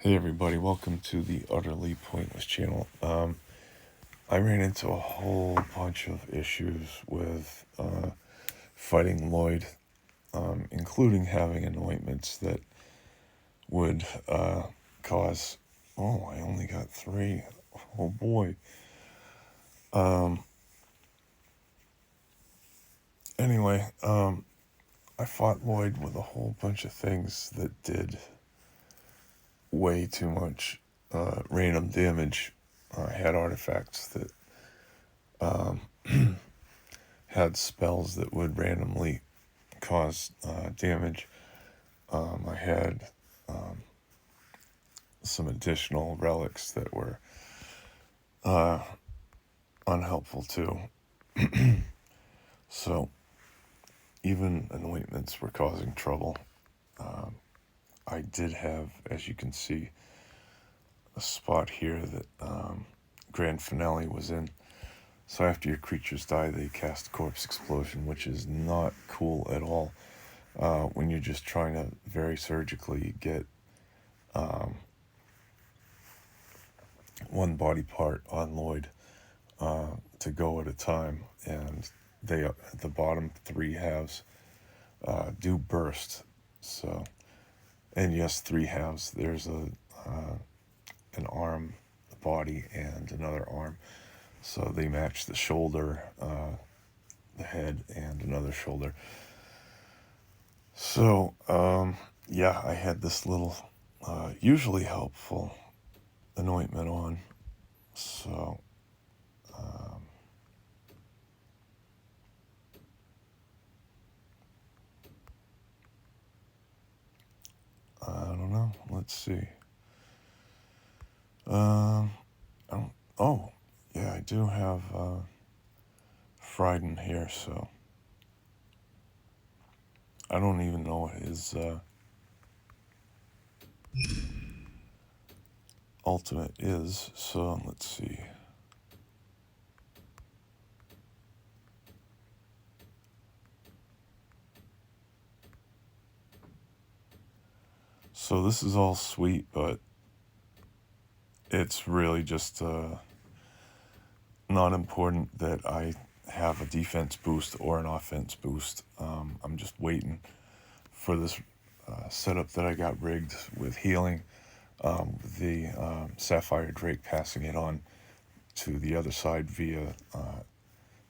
Hey everybody, welcome to the Utterly Pointless channel. I ran into a whole bunch of issues with fighting Loid, including having anointments that would cause... Oh, I only got 3. Oh boy. Anyway, I fought Loid with a whole bunch of things that did way too much random damage. I had artifacts that had spells that would randomly cause damage. I had some additional relics that were unhelpful too. So even anointments were causing trouble. I did have, as you can see, a spot here that Grand Finale was in. So after your creatures die, they cast Corpse Explosion, which is not cool at all when you're just trying to very surgically get one body part on Loid to go at a time, and the bottom 3 halves do burst. So, and yes, 3 halves. There's an arm, a body, and another arm. So they match the shoulder, the head, and another shoulder. So, yeah, I had this little, usually helpful anointment on. So, I don't know. Let's see. Oh, yeah, I do have Frieden here, so I don't even know what his ultimate is, so let's see. So this is all sweet, but it's really just not important that I have a defense boost or an offense boost. I'm just waiting for this setup that I got rigged with healing, the Sapphire Drake passing it on to the other side via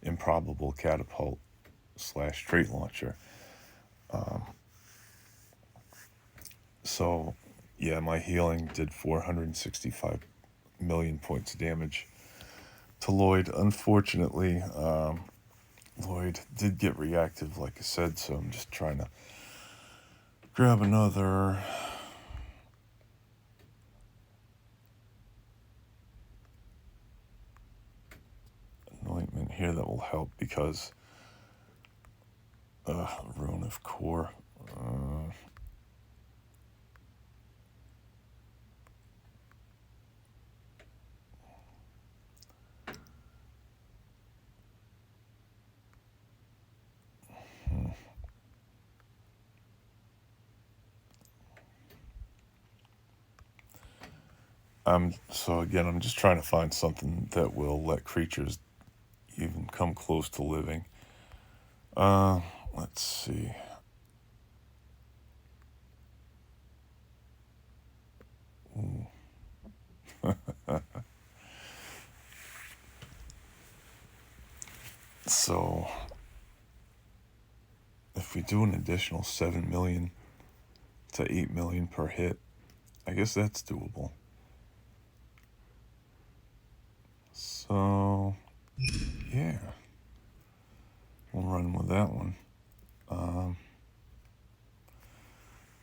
improbable catapult / straight launcher. So yeah, my healing did 465 million points of damage to Loid. Unfortunately, Loid did get reactive, like I said, so I'm just trying to grab another anointment here that will help, because Rune of Core. So again, I'm just trying to find something that will let creatures even come close to living. Let's see. So if we do an additional 7 million to 8 million per hit, I guess that's doable. So yeah, we'll run with that one.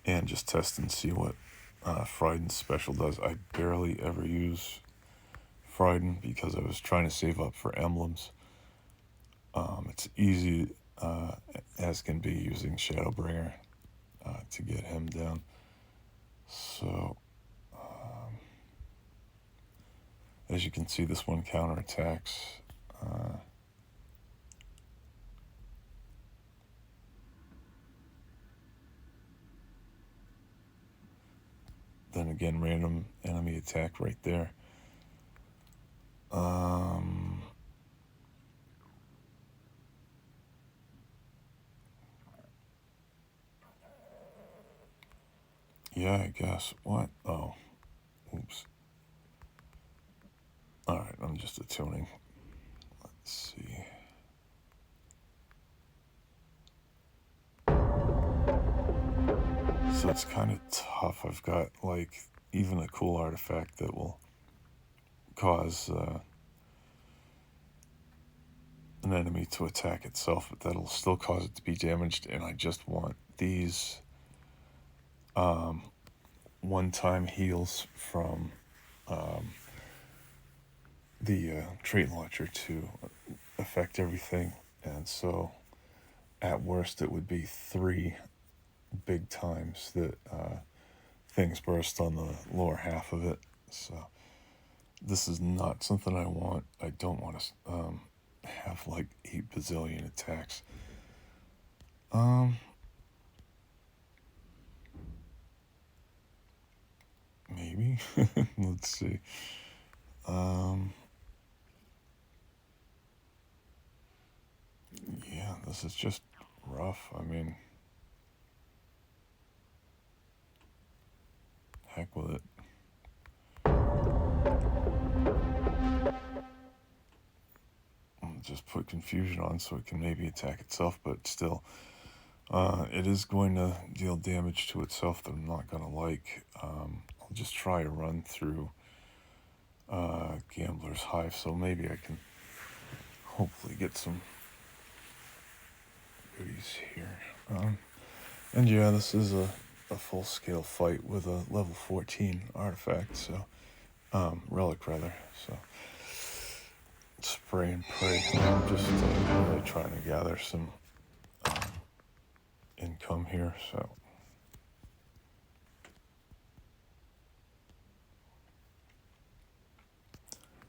And just test and see what Frieden's special does. I barely ever use Frieden because I was trying to save up for emblems. It's easy as can be using Shadowbringer to get him down. So as you can see, this one counterattacks. then again, random enemy attack right there. Yeah, I guess. What? Oh. Oops. Alright, I'm just attuning. Let's see. So it's kind of tough. I've got, like, even a cool artifact that will cause an enemy to attack itself, but that'll still cause it to be damaged, and I just want these one-time heals from the trait launcher to affect everything. And so at worst it would be 3 big times that things burst on the lower half of it. So this is not something I want. I don't want to have like 8 bazillion attacks. Maybe. Let's see. Yeah, this is just rough. I mean, heck with it. I'll just put confusion on so it can maybe attack itself, but still, it is going to deal damage to itself that I'm not going to like. I'll just try a run through Gambler's Hive, so maybe I can hopefully get some goodies here. And yeah, this is a full-scale fight with a level 14 artifact, so relic rather. So spray and pray. I'm just really trying to gather some income here. So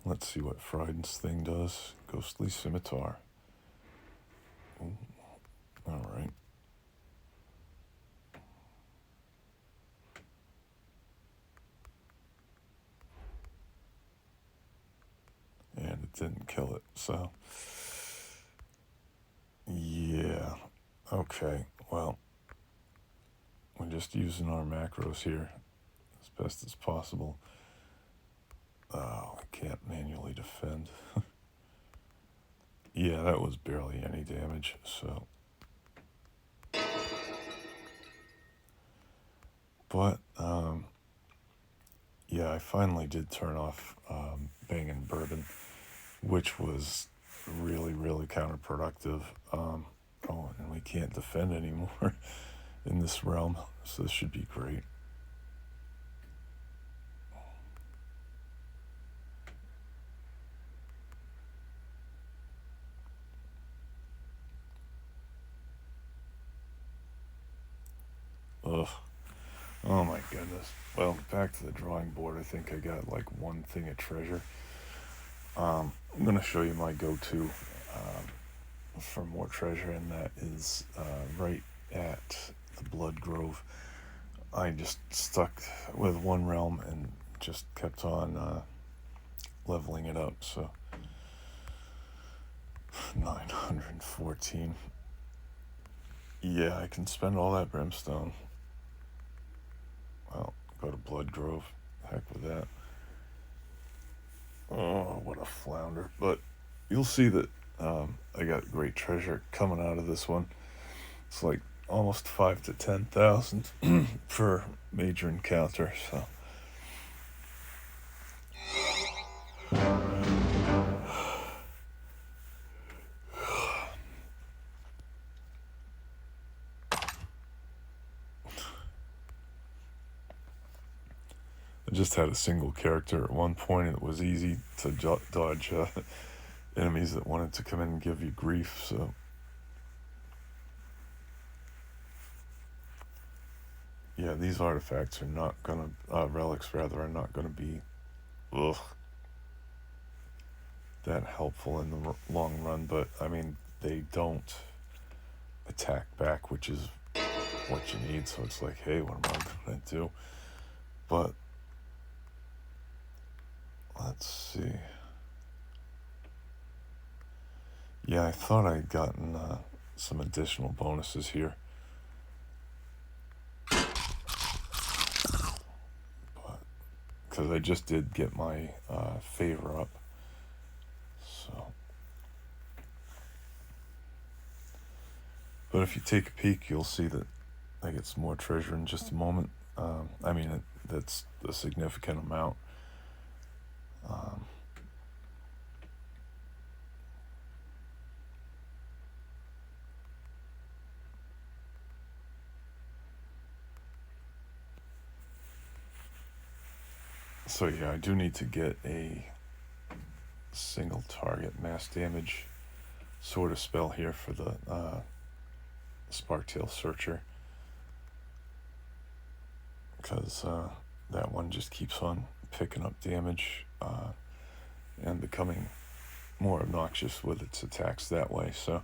let's see what Fryden's thing does. Ghostly Scimitar. Ooh. All right. And it didn't kill it, so yeah. Okay, well, we're just using our macros here as best as possible. Oh, I can't manually defend. Yeah, that was barely any damage, so. But, yeah, I finally did turn off banging bourbon, which was really, really counterproductive. Oh, and we can't defend anymore in this realm, so this should be great. Ugh. Oh my goodness. Well, back to the drawing board. I think I got like one thing of treasure. I'm going to show you my go-to for more treasure, and that is right at the Blood Grove. I just stuck with one realm and just kept on leveling it up. So 914. Yeah, I can spend all that brimstone. Well, go to Blood Grove. Heck with that. Oh, what a flounder. But you'll see that I got great treasure coming out of this one. It's like almost 5,000 to 10,000 per major encounter, so. I just had a single character at one point, and it was easy to dodge enemies that wanted to come in and give you grief, so. Yeah, these artifacts are not gonna, relics rather, are not gonna be, that helpful in the long run, but I mean, they don't attack back, which is what you need, so it's like, hey, what am I gonna do? But let's see. Yeah, I thought I'd gotten some additional bonuses here. Because I just did get my favor up. So. But if you take a peek, you'll see that I get some more treasure in just a moment. I mean, that's a significant amount. So yeah, I do need to get a single target mass damage sort of spell here for the Sparktail Searcher, because that one just keeps on picking up damage and becoming more obnoxious with its attacks that way. So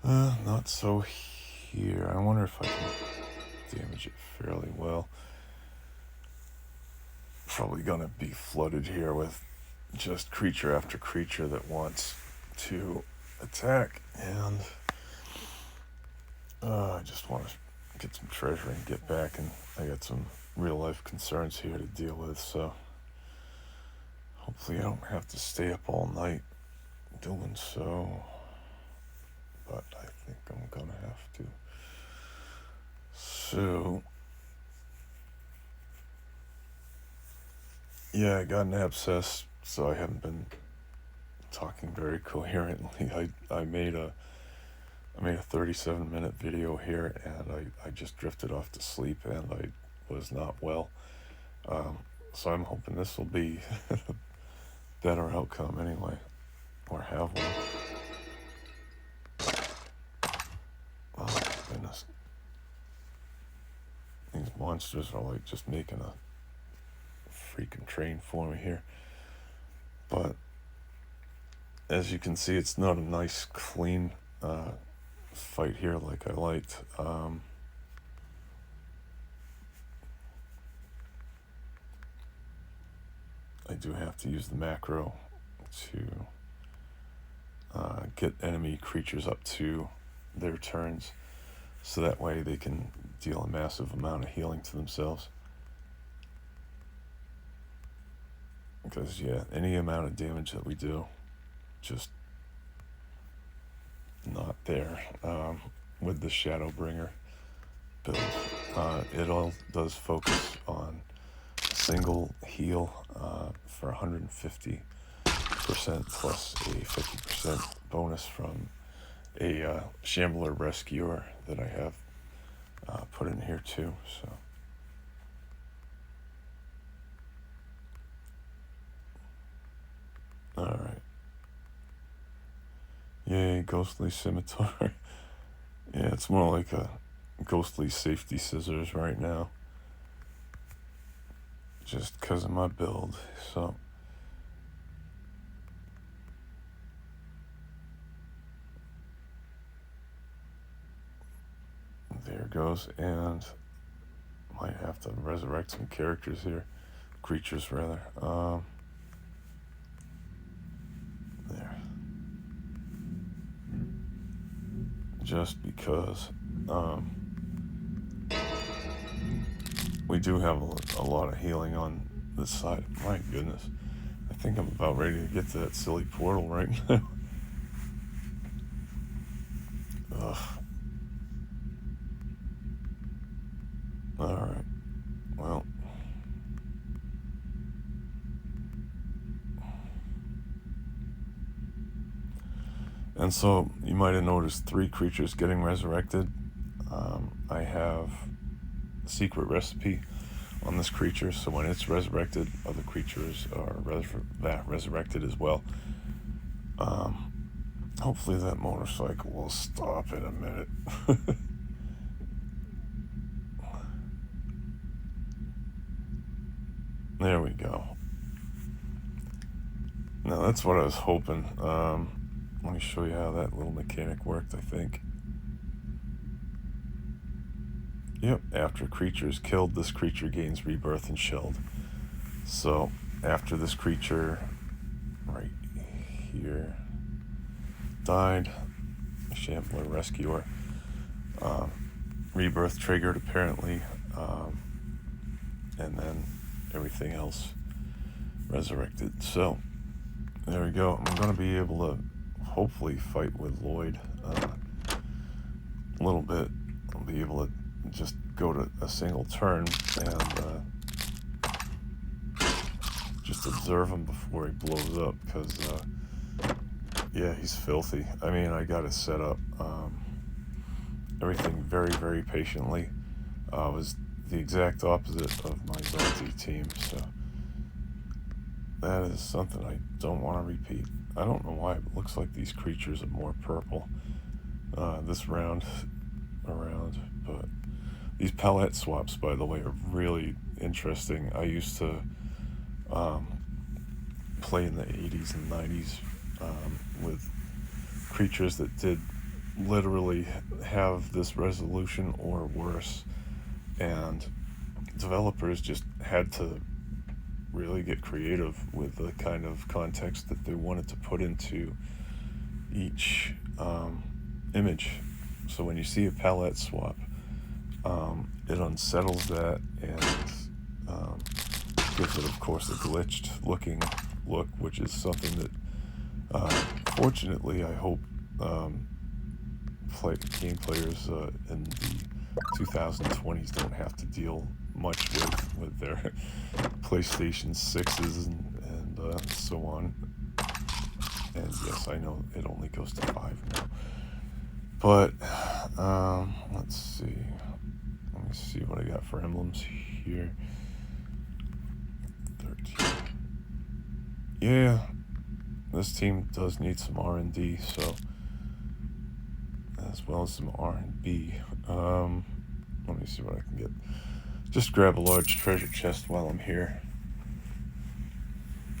not so here. I wonder if I can damage it fairly well. Probably gonna be flooded here with just creature after creature that wants to attack, and I just want to get some treasure and get back, and I got some real life concerns here to deal with, so hopefully I don't have to stay up all night doing so, but I think I'm gonna have to. So yeah, I got an abscess, so I haven't been talking very coherently. I made a 37-minute video here, and I just drifted off to sleep, and I was not well. So I'm hoping this will be a better outcome anyway, or have one. Oh goodness. These monsters are like just making a freaking train for me here. But as you can see, it's not a nice clean fight here like I liked. I do have to use the macro to get enemy creatures up to their turns, so that way they can deal a massive amount of healing to themselves. Because yeah, any amount of damage that we do, just not there. With the Shadowbringer build, it all does focus on a single heal for 150% plus a 50% bonus from a Shambler Rescuer that I have put in here too. So alright. Yay, Ghostly Scimitar. Yeah, it's more like a Ghostly Safety Scissors right now, just because of my build. So there goes, and might have to resurrect some characters here, creatures rather. There, just because we do have a lot of healing on this side. My goodness, I think I'm about ready to get to that silly portal right now. Ugh. Alright, well, and so you might have noticed 3 creatures getting resurrected. I have a secret recipe on this creature, so when it's resurrected, other creatures are resurrected as well. Hopefully that motorcycle will stop in a minute. There we go. Now that's what I was hoping. Let me show you how that little mechanic worked, I think. Yep, after a creature is killed, this creature gains rebirth and shield. So after this creature right here died, Shambler Rescuer, rebirth triggered apparently, and then everything else resurrected. So there we go. I'm going to be able to hopefully fight with Loid a little bit. I'll be able to just go to a single turn and just observe him before he blows up, because yeah, he's filthy. I mean, I got it set up everything very, very patiently. Was the exact opposite of my Zelty team, so that is something I don't want to repeat. I don't know why, but it looks like these creatures are more purple this round around, but these palette swaps, by the way, are really interesting. I used to play in the 80s and 90s with creatures that did literally have this resolution or worse, and developers just had to really get creative with the kind of context that they wanted to put into each image. So when you see a palette swap, it unsettles that and gives it, of course, a glitched looking look, which is something that fortunately I hope game players in the 2020s don't have to deal much with their PlayStation 6s and so on. And yes, I know it only goes to 5 now. But let's see. Let me see what I got for emblems here. 13. Yeah, this team does need some R&D, so as well as some R&B. Let me see what I can get. Just grab a large treasure chest while I'm here.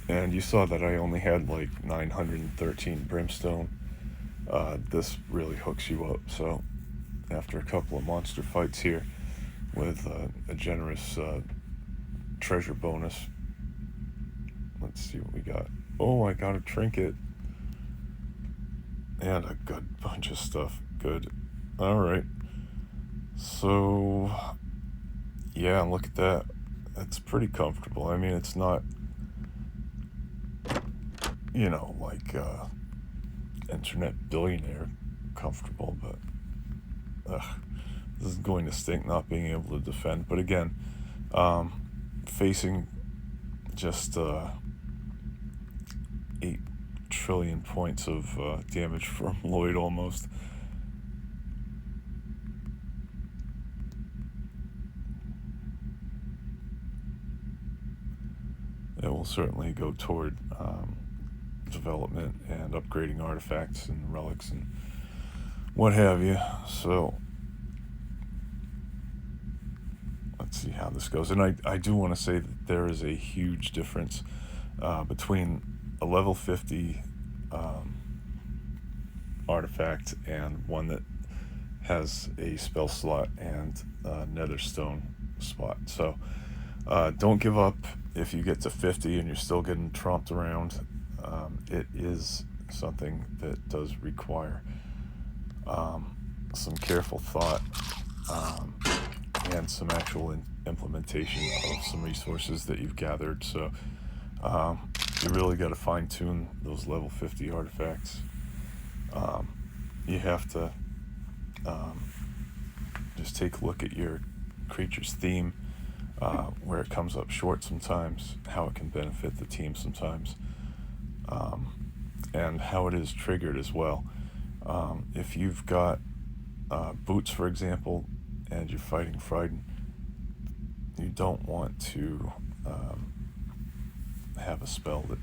And you saw that I only had like 913 brimstone. This really hooks you up. So after a couple of monster fights here with a generous treasure bonus, let's see what we got. Oh, I got a trinket and a good bunch of stuff. Good. All right. So yeah, look at that. It's pretty comfortable. I mean, it's not, you know, like internet billionaire comfortable, but this is going to stink not being able to defend. But again, facing just 8 trillion points of damage from Loid almost. It will certainly go toward development and upgrading artifacts and relics and what have you. So let's see how this goes. And I do want to say that there is a huge difference between a level 50 artifact and one that has a spell slot and nether stone spot. So don't give up if you get to 50 and you're still getting tromped around. It is something that does require some careful thought and some actual implementation of some resources that you've gathered. So you really got to fine-tune those level 50 artifacts. You have to just take a look at your creature's theme, where it comes up short sometimes, how it can benefit the team sometimes, and how it is triggered as well. If you've got boots, for example, and you're fighting Frieden, you don't want to have a spell that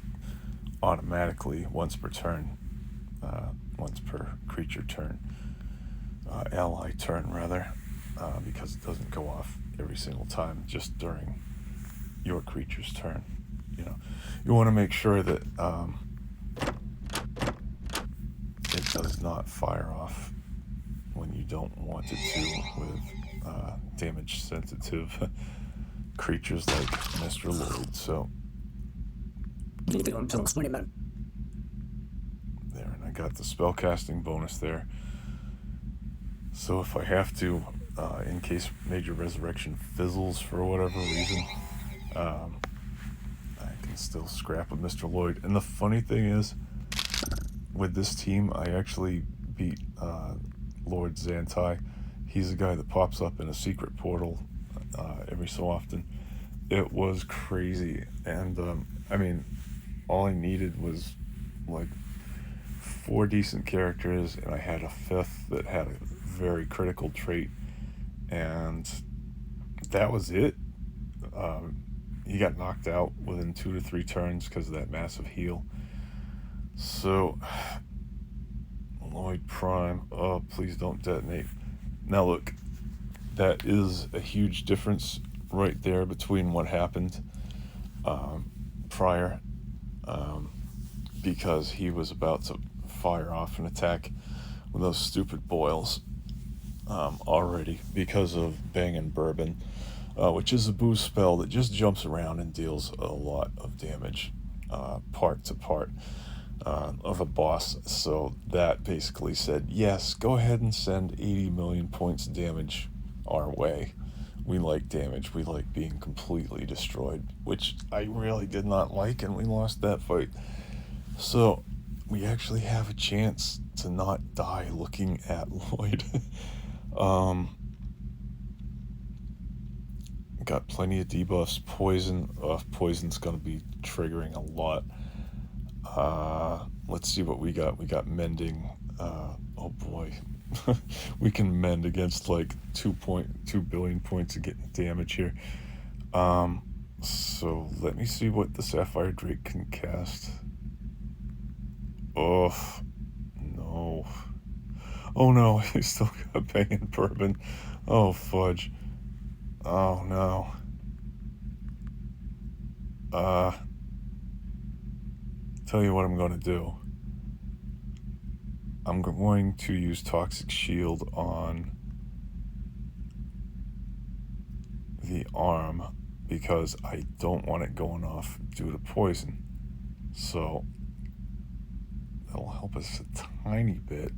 automatically, once per turn, once per creature turn, ally turn rather, because it doesn't go off every single time, just during your creature's turn. You know, you want to make sure that it does not fire off when you don't want it to, with damage sensitive creatures like Mr. Loid. So there, and I got the spellcasting bonus there. So if I have to, in case Major Resurrection fizzles for whatever reason, I can still scrap with Mr. Loid. And the funny thing is, with this team, I actually beat Lord Xantai. He's the guy that pops up in a secret portal every so often. It was crazy, and I mean, all I needed was like 4 decent characters, and I had a 5th that had a very critical trait, and that was it. He got knocked out within 2 to 3 turns because of that massive heal. So, Loid Prime, oh, please don't detonate. Now look, that is a huge difference right there between what happened prior, because he was about to fire off an attack with those stupid boils already because of Bangin' Bourbon, which is a boost spell that just jumps around and deals a lot of damage part to part of a boss. So that basically said, yes, go ahead and send 80 million points of damage our way. We like damage. We like being completely destroyed, which I really did not like, and we lost that fight. So we actually have a chance to not die looking at Loid. Got plenty of debuffs. Poison. Poison's going to be triggering a lot. Let's see what we got. We got mending. Oh boy. We can mend against like 2.2 billion points of getting damage here. So let me see what the Sapphire Drake can cast. Oh no. Oh no, he still got Bangin' Bourbon. Oh fudge. Oh no. Tell you what I'm going to do. I'm going to use Toxic Shield on the arm because I don't want it going off due to poison. So that'll help us a tiny bit.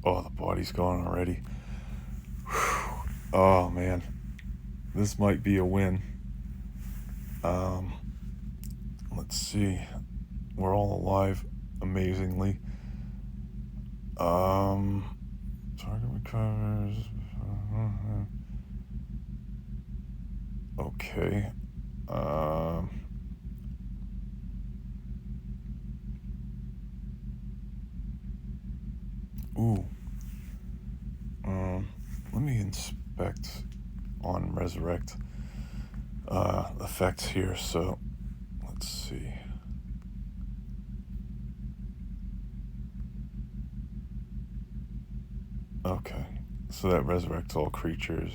Oh, the body's gone already. Whew. Oh man, this might be a win. Let's see. We're all alive, amazingly. Target recovers. Okay. Ooh. Let me inspect on Resurrect effects here. So let's see. Okay, so that resurrects all creatures.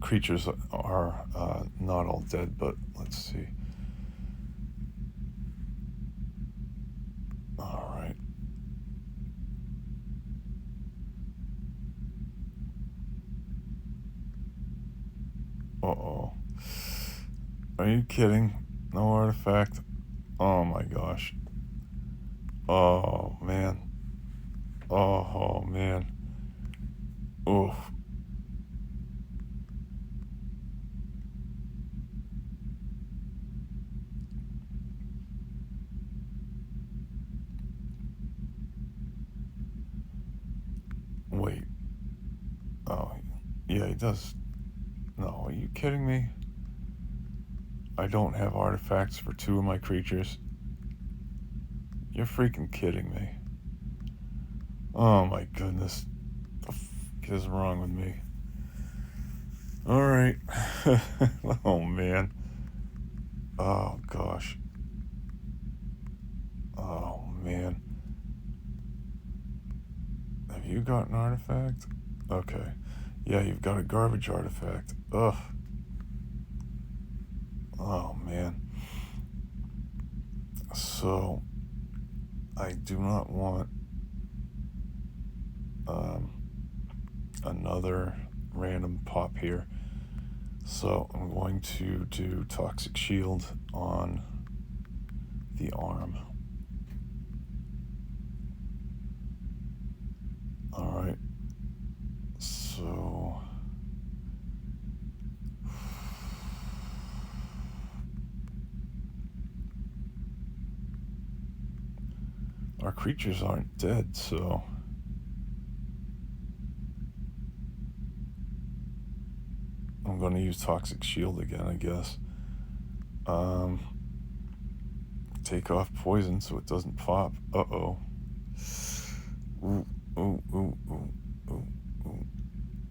Creatures are not all dead, but let's see. All right. Uh-oh. Are you kidding? No artifact? Oh my gosh. Oh man. Oh man. Oof. Wait. Oh, yeah, he does. No, are you kidding me? I don't have artifacts for 2 of my creatures. You're freaking kidding me. Oh my goodness. What the f is wrong with me? Alright. Oh man. Oh gosh. Oh man. Have you got an artifact? Okay. Yeah, you've got a garbage artifact. Ugh. Oh man. So I do not want another random pop here. So I'm going to do Toxic Shield on the arm. Alright. So our creatures aren't dead, so I'm going to use Toxic Shield again, I guess. Take off poison so it doesn't pop. Uh-oh. Ooh, ooh, ooh, ooh, ooh, ooh,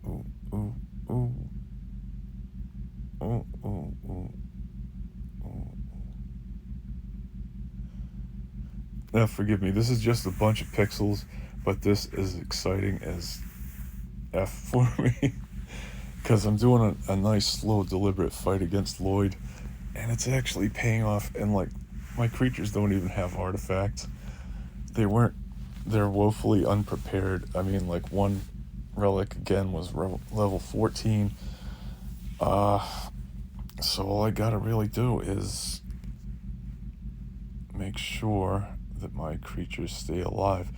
ooh, ooh, ooh. Ooh, ooh, ooh, ooh. Now, forgive me, this is just a bunch of pixels, but this is exciting as F for me. Because I'm doing a nice, slow, deliberate fight against Loid, and it's actually paying off, and, like, my creatures don't even have artifacts. They're woefully unprepared. I mean, like, one relic, again, was level 14. So all I gotta really do is make sure that my creatures stay alive.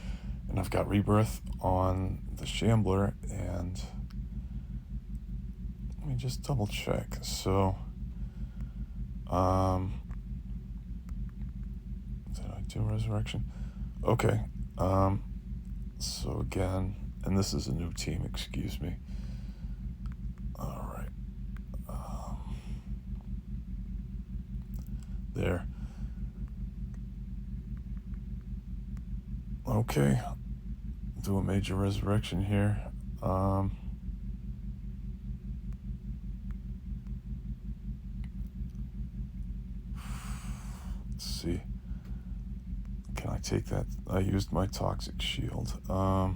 And I've got Rebirth on the Shambler, and let me just double check. So, did I do Resurrection? Okay. So again, and this is a new team, excuse me. All right. There. Okay. Do a major resurrection here. Let's see. Can I take that? I used my Toxic Shield. Oh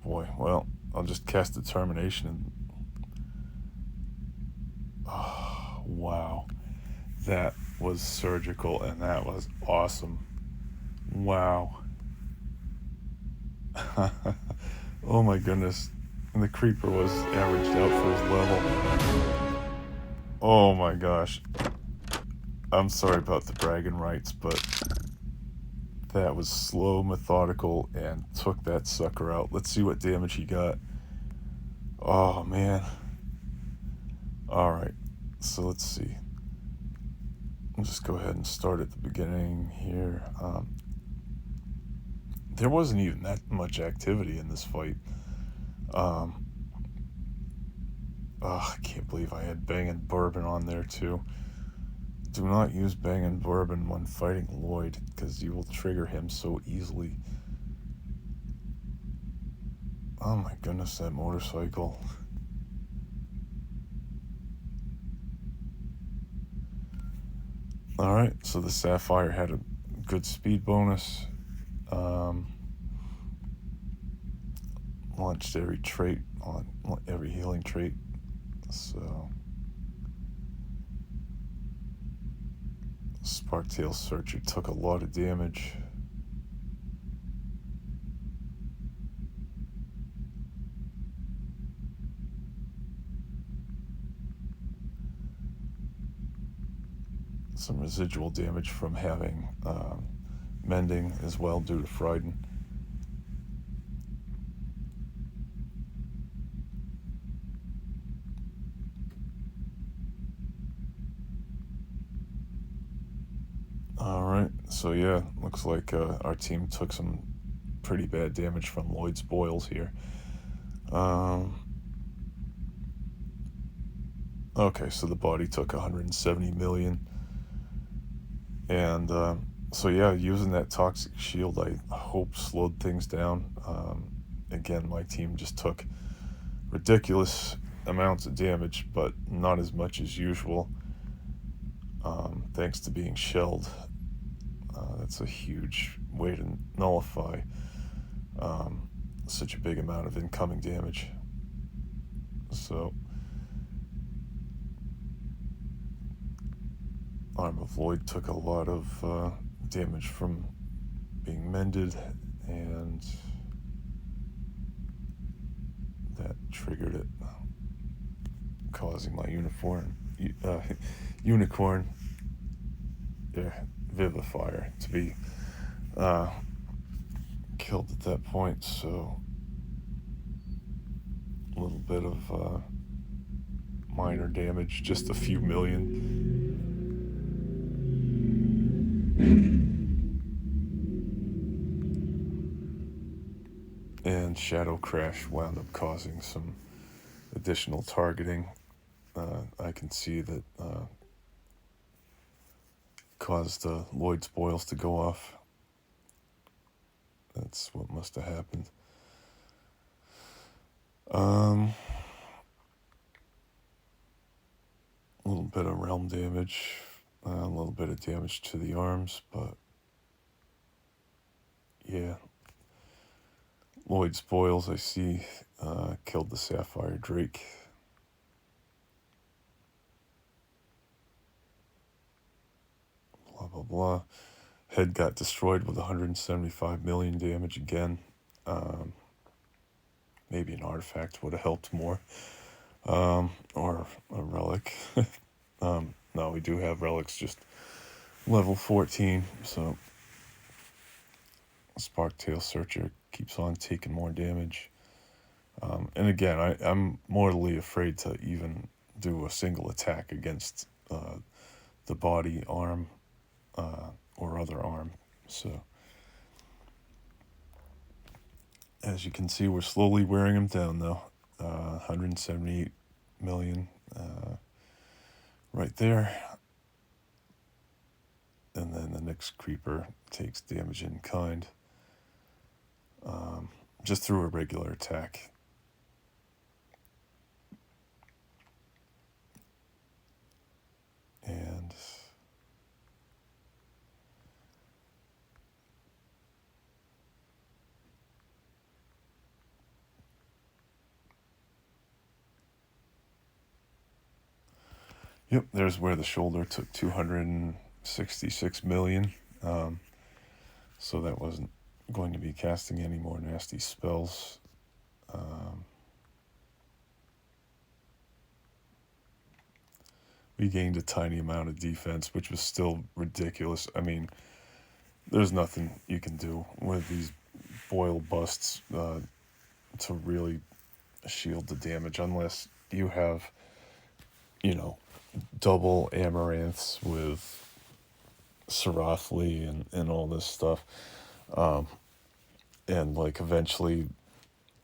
boy. Well, I'll just cast Determination and... Oh, wow. That was surgical, and that was awesome. Wow. Oh my goodness. And the creeper was averaged out for his level. Oh my gosh. I'm sorry about the bragging rights, but that was slow, methodical, and took that sucker out. Let's see what damage he got. Oh man. Alright, so let's see. I'll just go ahead and start at the beginning here. There wasn't even that much activity in this fight. I can't believe I had Bangin' Bourbon on there too. Do not use Bangin' Bourbon when fighting Loid, because you will trigger him so easily. Oh my goodness, that motorcycle. Alright, so the Sapphire had a good speed bonus. Launched every trait on every healing trait. So Sparktail Searcher took a lot of damage. Some residual damage from having Mending as well due to Frieden. Alright, so yeah, looks like our team took some pretty bad damage from Loid's boils here. Okay, so the body took 170 million. And so yeah, using that Toxic Shield, I hope slowed things down. Again, my team just took ridiculous amounts of damage, but not as much as usual, thanks to being shelled. That's a huge way to nullify such a big amount of incoming damage. So, Arm of Loid took a lot of damage from being mended, and that triggered it, causing my unicorn vivifier to be killed at that point. So a little bit of minor damage, just a few million. And Shadow Crash wound up causing some additional targeting. I can see that caused Loid's boils to go off. That's what must have happened. A little bit of realm damage, a little bit of damage to the arms, but yeah. Loid's boils, I see, killed the Sapphire Drake. Blah, blah, blah. Head got destroyed with 175 million damage again. Maybe an artifact would have helped more. Or a relic. No, we do have relics, just level 14, so Sparktail Searcher keeps on taking more damage. And again, I'm mortally afraid to even do a single attack against the body, arm, or other arm. So, as you can see, we're slowly wearing him down, though. 178 million right there. And then the next creeper takes damage in kind. Just through a regular attack. And yep, there's where the shoulder took 266 million. So that wasn't going to be casting any more nasty spells. We gained a tiny amount of defense, which was still ridiculous. I mean, there's nothing you can do with these boil busts to really shield the damage unless you have, double amaranths with Siralim and all this stuff. And like eventually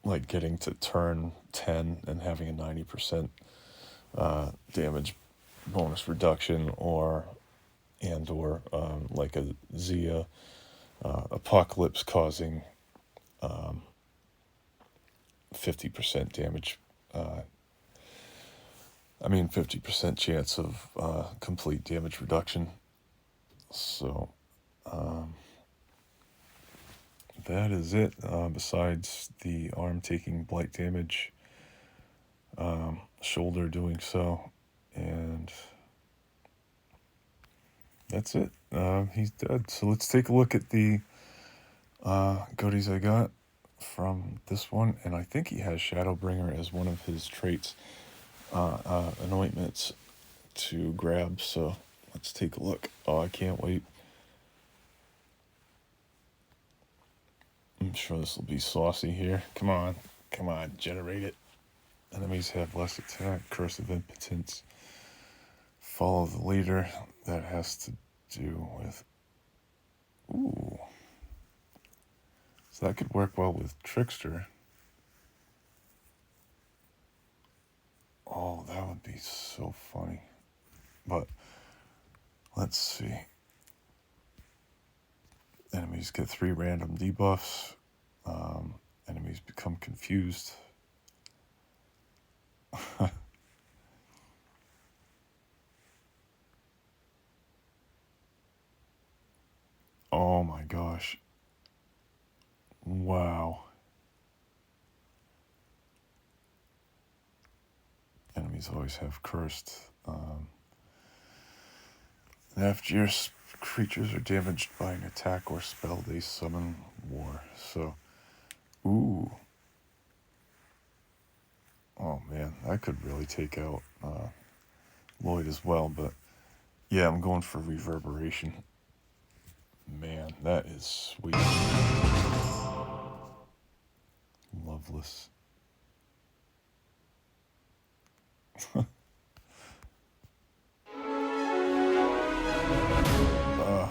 like getting to turn 10 and having a 90% damage bonus reduction, or like a Zia Apocalypse causing 50% damage. 50% chance of complete damage reduction. So that is it. Besides the arm taking blight damage, shoulder doing so, and that's it. He's dead. So let's take a look at the goodies I got from this one, and I think he has Shadowbringer as one of his traits, anointments to grab. So let's take a look. Oh, I can't wait. I'm sure this will be saucy here. Come on, generate it. Enemies have less attack, Curse of Impotence. Follow the leader. That has to do with... Ooh. So that could work well with Trickster. Oh, that would be so funny. But, let's see. Enemies get 3 random debuffs. Enemies become confused. Oh my gosh. Wow. These always have cursed. After your creatures are damaged by an attack or spell, they summon war. So, ooh. Oh man, that could really take out Loid as well, but yeah, I'm going for reverberation. Man, that is sweet. Loveless.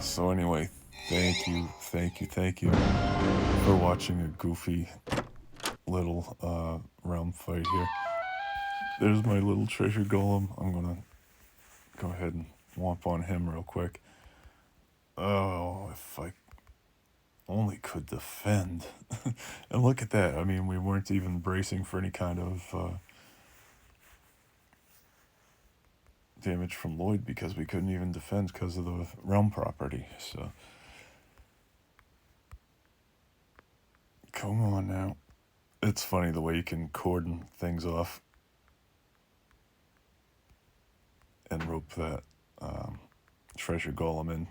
So anyway, thank you for watching a goofy little realm fight here. There's my little treasure golem. I'm gonna go ahead and whomp on him real quick. Oh, if I only could defend. And look at that. I mean, we weren't even bracing for any kind of damage from Loid because we couldn't even defend because of the realm property. So, come on now. It's funny the way you can cordon things off and rope that treasure golem in.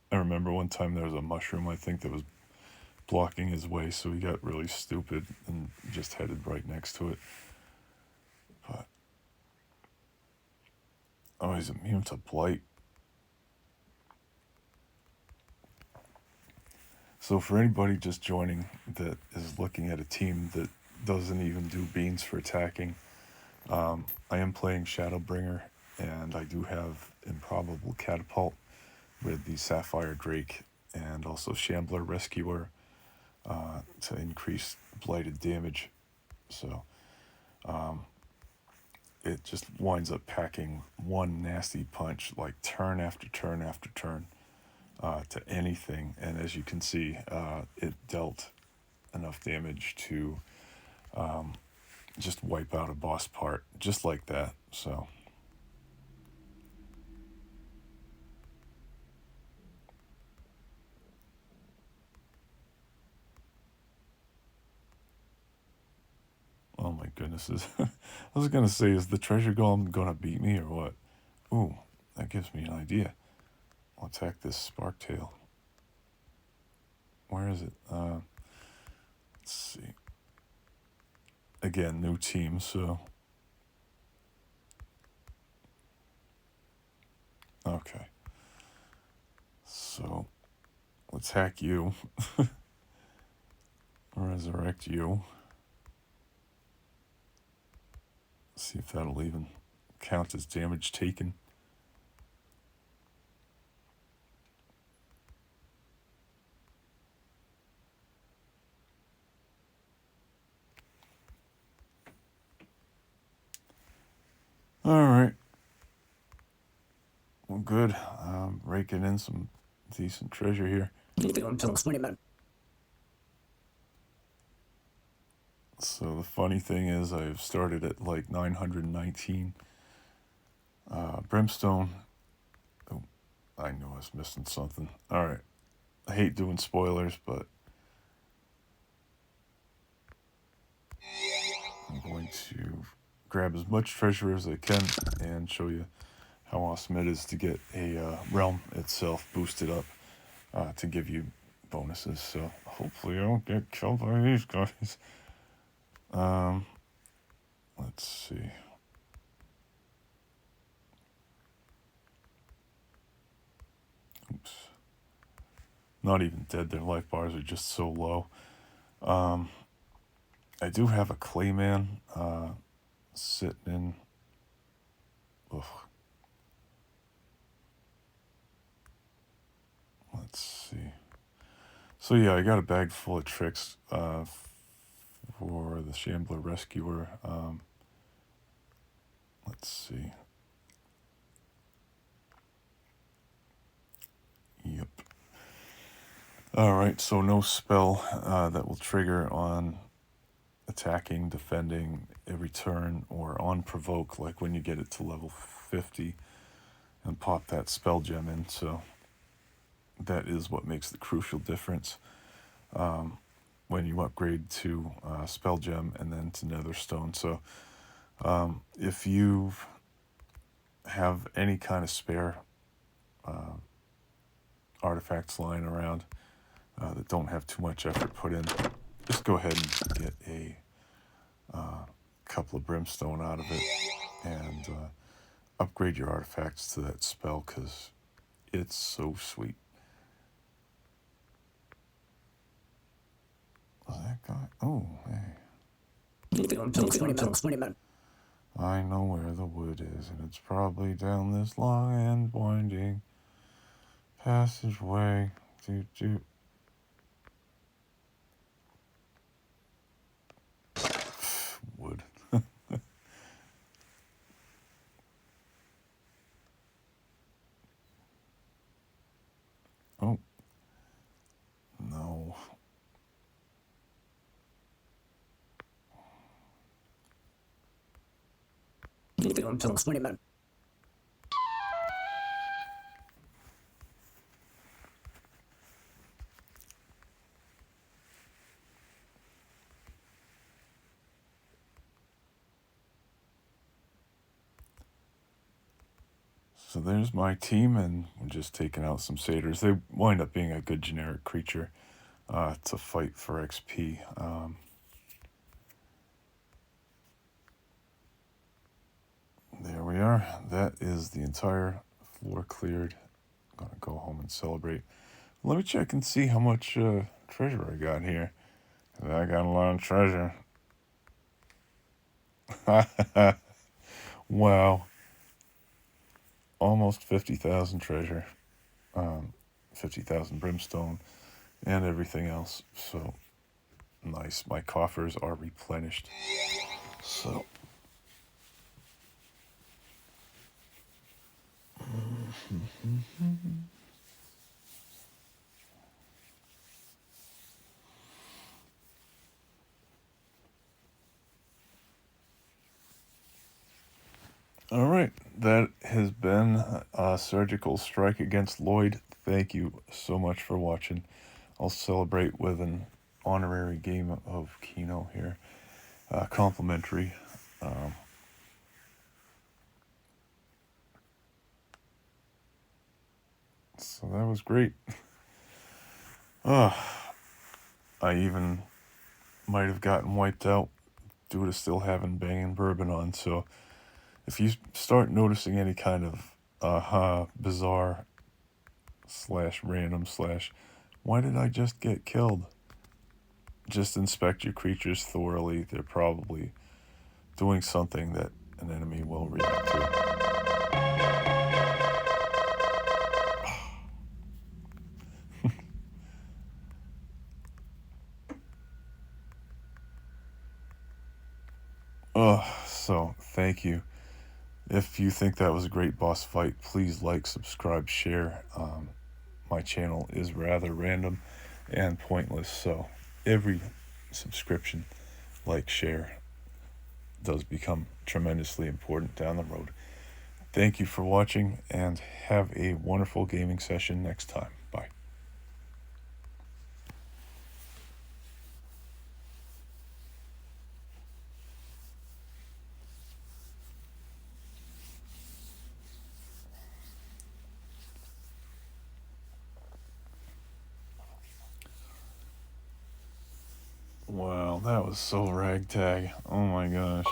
I remember one time there was a mushroom, I think, that was blocking his way, so he got really stupid and just headed right next to it. But, oh, he's immune to blight. So for anybody just joining that is looking at a team that doesn't even do beans for attacking, I am playing Shadowbringer, and I do have Improbable Catapult with the Sapphire Drake and also Shambler Rescuer to increase blighted damage. So it just winds up packing one nasty punch like turn after turn after turn to anything. And as you can see, it dealt enough damage to just wipe out a boss part just like that. So oh my goodness. I was going to say, is the treasure golem going to beat me or what? Ooh, that gives me an idea. I'll attack this Sparktail. Where is it? Let's see. Again, new team, so... Okay. So, let's hack you. Resurrect you. See if that'll even count as damage taken. Alright. Well, good. Raking in some decent treasure here. So the funny thing is I've started at like 919 brimstone. Oh, I knew I was missing something. Alright. I hate doing spoilers, but I'm going to grab as much treasure as I can and show you how awesome it is to get a realm itself boosted up to give you bonuses. So hopefully I don't get killed by these guys. Let's see. Oops. Not even dead. Their life bars are just so low. I do have a Clayman sitting in. Ugh. Let's see. So yeah, I got a bag full of tricks for the Shambler Rescuer. Let's see. Yep. Alright, so no spell that will trigger on attacking, defending every turn, or on provoke, like when you get it to level 50 and pop that spell gem in. So that is what makes the crucial difference when you upgrade to spell gem and then to netherstone. So If you have any kind of spare artifacts lying around that don't have too much effort put in, just go ahead and get a couple of brimstone out of it and upgrade your artifacts to that spell, because it's so sweet. Oh, that guy. Oh, hey. I know where the wood is, and it's probably down this long and winding passageway. Wood. Oh. No. So there's my team, and I'm just taking out some satyrs. They wind up being a good generic creature to fight for XP. There we are. That is the entire floor cleared. I'm gonna go home and celebrate. Let me check and see how much treasure I got here. I got a lot of treasure. Wow. Almost 50,000 treasure. 50,000 brimstone and everything else. So nice. My coffers are replenished. So all right, that has been a surgical strike against Loid. Thank you so much for watching. I'll celebrate with an honorary game of Keno here, complimentary. So that was great. I even might have gotten wiped out due to still having banging bourbon on. So if you start noticing any kind of bizarre / random / why did I just get killed? Just inspect your creatures thoroughly. They're probably doing something that an enemy will react to. So thank you. If you think that was a great boss fight, please like, subscribe, share. My channel is rather random and pointless, so every subscription, like, share does become tremendously important down the road. Thank you for watching, and have a wonderful gaming session next time. Bye. Wow, that was so ragtag. Oh my gosh.